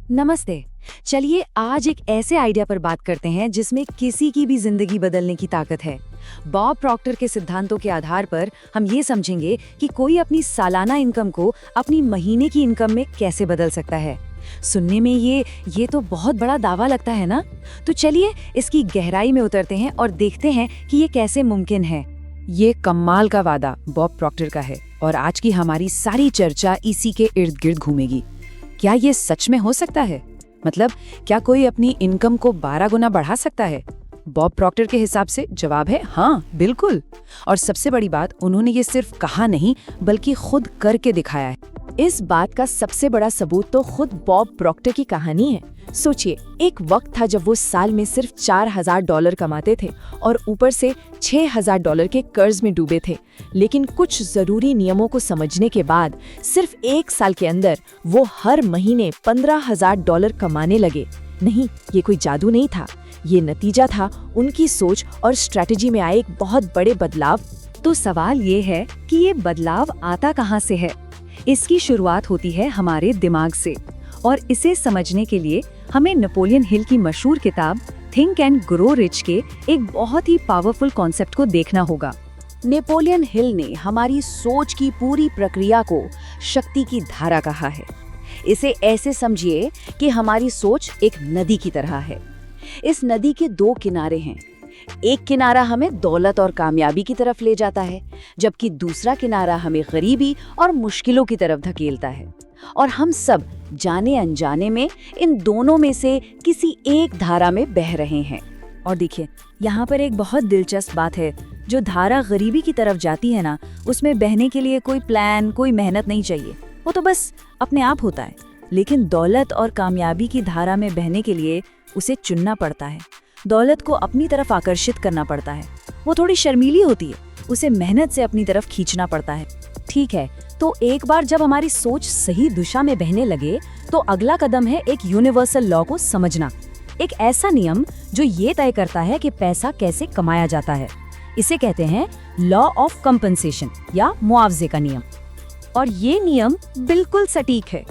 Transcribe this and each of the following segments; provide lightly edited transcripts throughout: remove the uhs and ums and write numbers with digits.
नमस्ते। चलिए आज एक ऐसे आइडिया पर बात करते हैं जिसमें किसी की भी जिंदगी बदलने की ताकत है। बॉब प्रॉक्टर के सिद्धांतों के आधार पर हम ये समझेंगे कि कोई अपनी सालाना इनकम को अपनी महीने की इनकम में कैसे बदल सकता है। सुनने में ये तो बहुत बड़ा दावा लगता है ना? तो चलिए इसकी गहराई में उतरते हैं और देखते हैं कि ये कैसे मुमकिन है। ये कमाल का वादा बॉब प्रॉक्टर का है और आज की हमारी सारी चर्चा इसी के इर्द गिर्द घूमेगी। क्या ये सच में हो सकता है? मतलब क्या कोई अपनी इनकम को 12 गुना बढ़ा सकता है? बॉब प्रॉक्टर के हिसाब से जवाब है हाँ, बिल्कुल। और सबसे बड़ी बात, उन्होंने ये सिर्फ कहा नहीं बल्कि खुद करके दिखाया है। इस बात का सबसे बड़ा सबूत तो खुद बॉब प्रॉक्टर की कहानी है। सोचिए, एक वक्त था जब वो साल में सिर्फ $4,000 कमाते थे और ऊपर से $6,000 के कर्ज में डूबे थे। लेकिन कुछ जरूरी नियमों को समझने के बाद सिर्फ 1 साल के अंदर वो हर महीने $15,000 कमाने लगे। नहीं, ये कोई जादू नहीं था, ये नतीजा था उनकी सोच और स्ट्रेटजी में आए एक बहुत बड़े बदलाव। तो सवाल ये है कि ये बदलाव आता कहाँ से है? इसकी शुरुआत होती है हमारे दिमाग से, और इसे समझने के लिए हमें नेपोलियन हिल की मशहूर किताब थिंक एंड ग्रो रिच के एक बहुत ही पावरफुल कॉन्सेप्ट को देखना होगा। नेपोलियन हिल ने हमारी सोच की पूरी प्रक्रिया को शक्ति की धारा कहा है। इसे ऐसे समझिए कि हमारी सोच एक नदी की तरह है। इस नदी के 2 किनारे हैं। एक किनारा हमें दौलत और कामयाबी की तरफ ले जाता है, जबकि दूसरा किनारा हमें गरीबी और मुश्किलों की तरफ धकेलता है। और हम सब जाने अनजाने में इन दोनों में से किसी एक धारा में बह रहे हैं। और देखिए, यहाँ पर एक बहुत दिलचस्प बात है। जो धारा गरीबी की तरफ जाती है ना, उसमें बहने के लिए कोई प्लान, कोई मेहनत नहीं चाहिए, वो तो बस अपने आप होता है। लेकिन दौलत और कामयाबी की धारा में बहने के लिए उसे चुनना पड़ता है। दौलत को अपनी तरफ आकर्षित करना पड़ता है। वो थोड़ी शर्मीली होती है, उसे मेहनत से अपनी तरफ खींचना पड़ता है। ठीक है, तो एक बार जब हमारी सोच सही दिशा में बहने लगे तो अगला कदम है एक यूनिवर्सल लॉ को समझना। एक ऐसा नियम जो ये तय करता है कि पैसा कैसे कमाया जाता है। इसे कहते हैं लॉ ऑफ कंपनसेशन या मुआवजे का नियम। और ये नियम बिल्कुल सटीक है।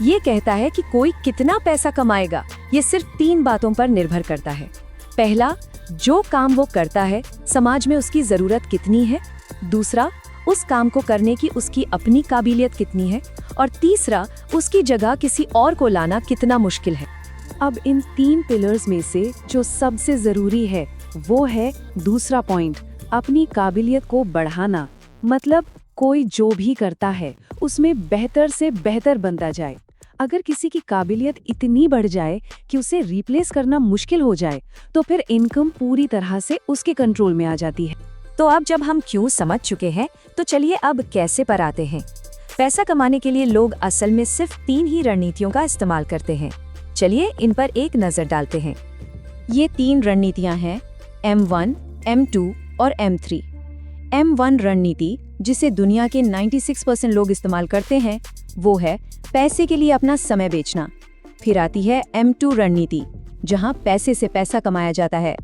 ये कहता है कि कोई कितना पैसा कमाएगा ये सिर्फ 3 बातों पर निर्भर करता है। पहला, जो काम वो करता है समाज में उसकी जरूरत कितनी है। दूसरा, उस काम को करने की उसकी अपनी काबिलियत कितनी है। और तीसरा, उसकी जगह किसी और को लाना कितना मुश्किल है। अब इन 3 पिलर्स में से जो सबसे जरूरी है वो है दूसरा पॉइंट, अपनी काबिलियत को बढ़ाना। मतलब कोई जो भी करता है उसमें बेहतर से बेहतर बनता जाए। अगर किसी की काबिलियत इतनी बढ़ जाए कि उसे रिप्लेस करना मुश्किल हो जाए तो फिर इनकम पूरी तरह से उसके कंट्रोल में आ जाती है। तो अब जब हम क्यों समझ चुके हैं, तो चलिए अब कैसे पर आते हैं। पैसा कमाने के लिए लोग असल में सिर्फ 3 ही रणनीतियों का इस्तेमाल करते हैं। चलिए इन पर एक नजर डालते हैं। ये 3 रणनीतियां हैं M1, M2 और M3। M1 रणनीति, जिसे दुनिया के 96% लोग इस्तेमाल करते हैं, वो है पैसे के लिए अपना समय बेचना। फिर आती है M2 रणनीति, जहां पैसे से पैसा कमाया जाता है।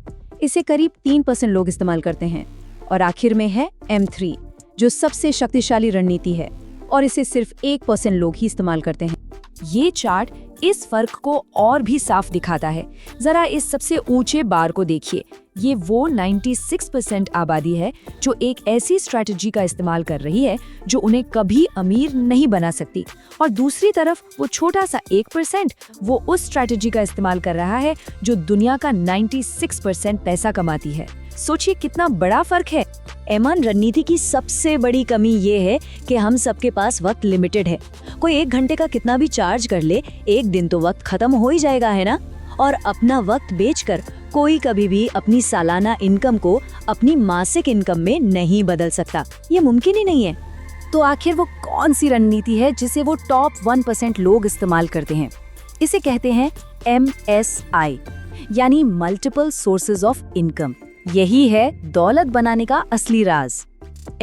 इसे करीब 3% लोग इस्तेमाल करते हैं। और आखिर में है M3, जो सबसे शक्तिशाली रणनीति है और इसे सिर्फ 1% लोग ही इस्तेमाल करते हैं। ये चार्ट इस फर्क को और भी साफ दिखाता है। जरा इस सबसे ऊंचे बार को देखिए। ये वो 96% आबादी है जो एक ऐसी स्ट्रैटेजी का इस्तेमाल कर रही है जो उन्हें कभी अमीर नहीं बना सकती। और दूसरी तरफ वो छोटा सा 1% वो उस स्ट्रैटेजी का इस्तेमाल कर रहा है जो दुनिया का 96% पैसा कमाती है। सोचिए कितना बड़ा फर्क है। M1 रणनीति की सबसे बड़ी कमी ये है कि हम सबके पास वक्त लिमिटेड है। कोई 1 घंटे का कितना भी चार्ज कर ले, एक दिन तो वक्त खत्म हो ही जाएगा, है ना? और अपना वक्त बेचकर कोई कभी भी अपनी सालाना इनकम को अपनी मासिक इनकम में नहीं बदल सकता। ये मुमकिन ही नहीं है। तो आखिर वो कौन सी रणनीति है जिसे वो टॉप 1% लोग इस्तेमाल करते हैं? इसे कहते हैं MSI, यानी मल्टीपल सोर्सेज ऑफ इनकम। यही है दौलत बनाने का असली राज।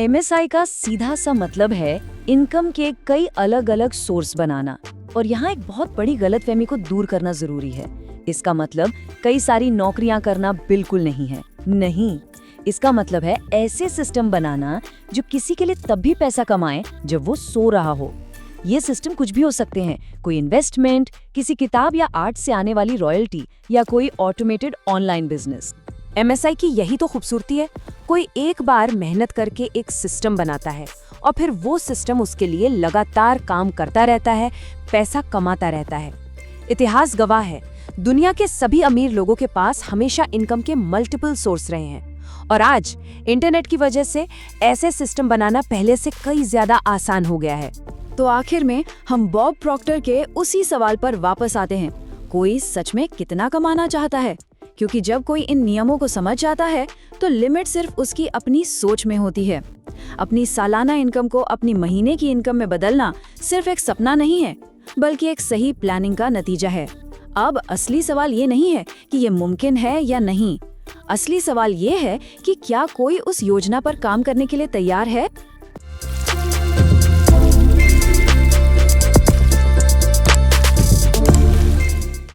MSI का सीधा सा मतलब है इनकम के कई अलग अलग सोर्स बनाना। और यहाँ एक बहुत बड़ी गलतफहमी को दूर करना जरूरी है। इसका मतलब कई सारी नौकरियां करना बिल्कुल नहीं है। नहीं, इसका मतलब है ऐसे सिस्टम बनाना जो किसी के लिए तब भी पैसा कमाए जब वो सो रहा हो। ये सिस्टम कुछ भी हो सकते हैं, कोई इन्वेस्टमेंट, किसी किताब या आर्ट से आने वाली रॉयल्टी, या कोई ऑटोमेटेड ऑनलाइन बिजनेस। MSI की यही तो खूबसूरती है, कोई एक बार मेहनत करके एक सिस्टम बनाता है और फिर वो सिस्टम उसके लिए लगातार काम करता रहता है, पैसा कमाता रहता है। इतिहास गवाह है, दुनिया के सभी अमीर लोगों के पास हमेशा इनकम के मल्टीपल सोर्स रहे हैं, और आज इंटरनेट की वजह से ऐसे सिस्टम बनाना पहले से कई ज्यादा आसान हो गया है। तो आखिर में हम बॉब प्रॉक्टर के उसी सवाल पर वापस आते हैं, कोई सच में कितना कमाना चाहता है? क्योंकि जब कोई इन नियमों को समझ जाता है तो लिमिट सिर्फ उसकी अपनी सोच में होती है। अपनी सालाना इनकम को अपनी महीने की इनकम में बदलना सिर्फ एक सपना नहीं है, बल्कि एक सही प्लानिंग का नतीजा है। अब असली सवाल ये नहीं है कि ये मुमकिन है या नहीं, असली सवाल ये है कि क्या कोई उस योजना पर काम करने के लिए तैयार है।